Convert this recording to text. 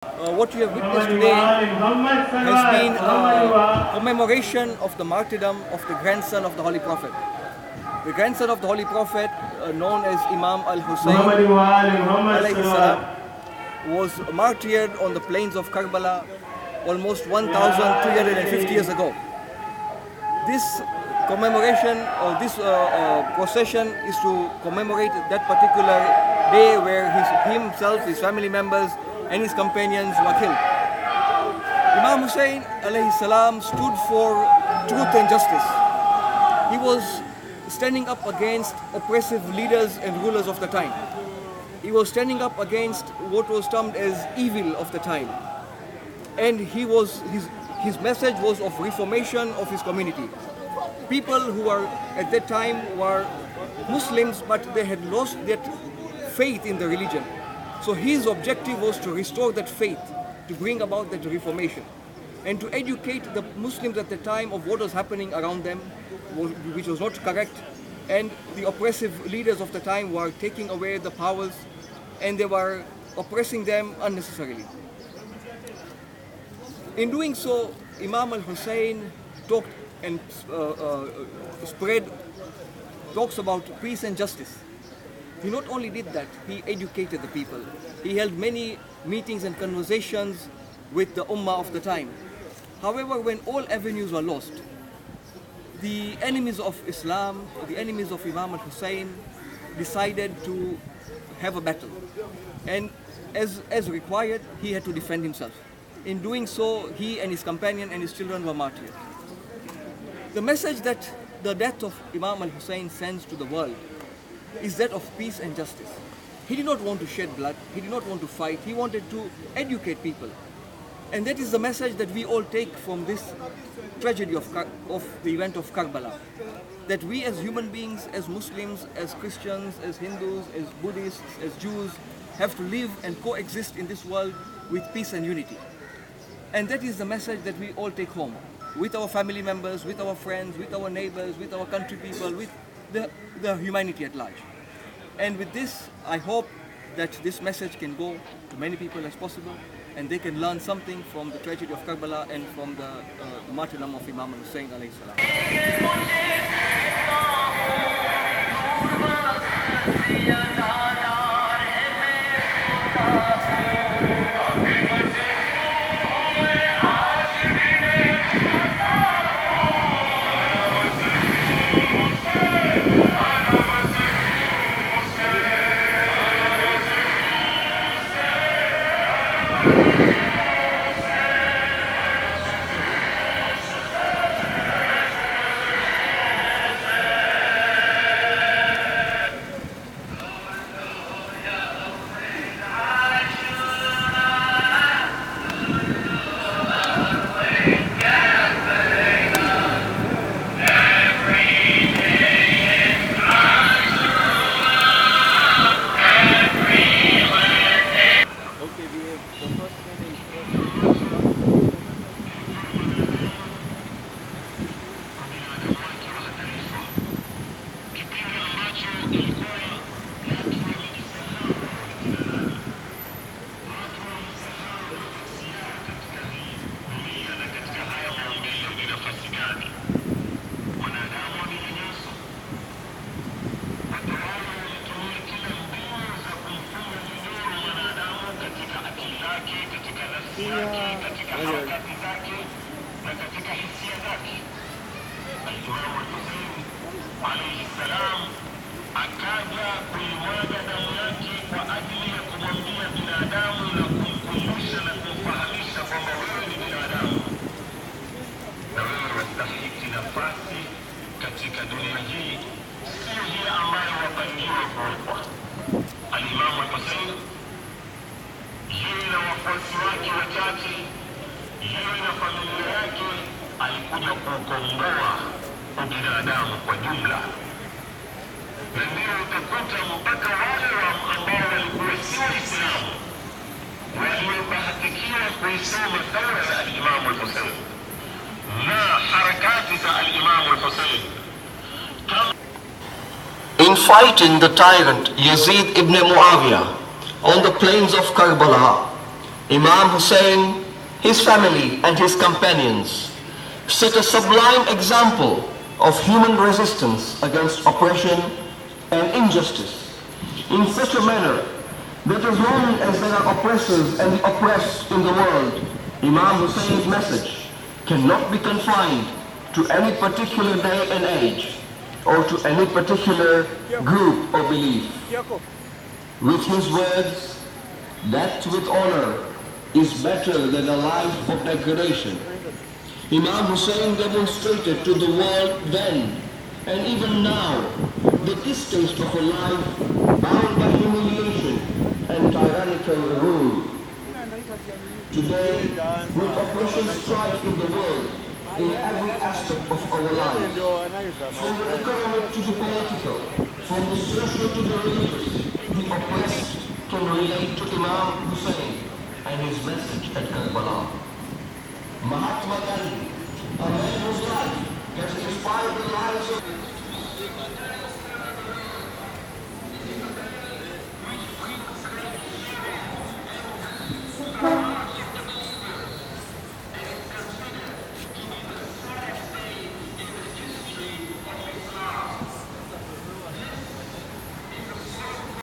What you have witnessed today has been a commemoration of the martyrdom of the grandson of the Holy Prophet. The grandson of the Holy Prophet, known as Imam al-Hussein alayhi salam, was martyred on the plains of Karbala almost 1,350 years ago. This commemoration or this procession is to commemorate that particular day where himself, his family members and his companions were killed. Imam Hussein alayhi salam stood for truth and justice. He was standing up against oppressive leaders and rulers of the time. He was standing up against what was termed as evil of the time. And his message was of reformation of his community. People who were at that time were Muslims, but they had lost that faith in the religion. So his objective was to restore that faith, to bring about that reformation, and to educate the Muslims at the time of what was happening around them, which was not correct, and the oppressive leaders of the time were taking away the powers, and they were oppressing them unnecessarily. In doing so, Imam al-Hussein talked and spread talks about peace and justice. He not only did that, he educated the people. He held many meetings and conversations with the Ummah of the time. However, when all avenues were lost, the enemies of Islam, the enemies of Imam al-Hussein, decided to have a battle. And as required, he had to defend himself. In doing so, he and his companion and his children were martyred. The message that the death of Imam al-Hussein sends to the world is that of peace and justice. He did not want to shed blood, he did not want to fight, he wanted to educate people. And that is the message that we all take from this tragedy of the event of Karbala. That we as human beings, as Muslims, as Christians, as Hindus, as Buddhists, as Jews, have to live and coexist in this world with peace and unity. And that is the message that we all take home, with our family members, with our friends, with our neighbors, with our country people, with the humanity at large. And with this, I hope that this message can go to many people as possible, and they can learn something from the tragedy of Karbala and from the martyrdom of Imam al-Hussein alayhi salam. In fighting the tyrant Yazid ibn Muawiyah on the plains of Karbala, Imam Hussein, his family and his companions set a sublime example of human resistance against oppression and injustice in such a manner that as long as there are oppressors and the oppressed in the world, Imam Hussein's message cannot be confined to any particular day and age or to any particular group or belief. With his words, death with honor is better than a life of degradation, Imam Hussein demonstrated to the world then and even now the distaste of a life bound by humiliation and tyrannical rule. Today, with oppression strife in the world, in every aspect of our lives, from the economic to the political, from the social to the religious, the oppressed can relate to Imam Hussein and his message at Karbala. Mahatma Gandhi, a man whose life has inspired the lives of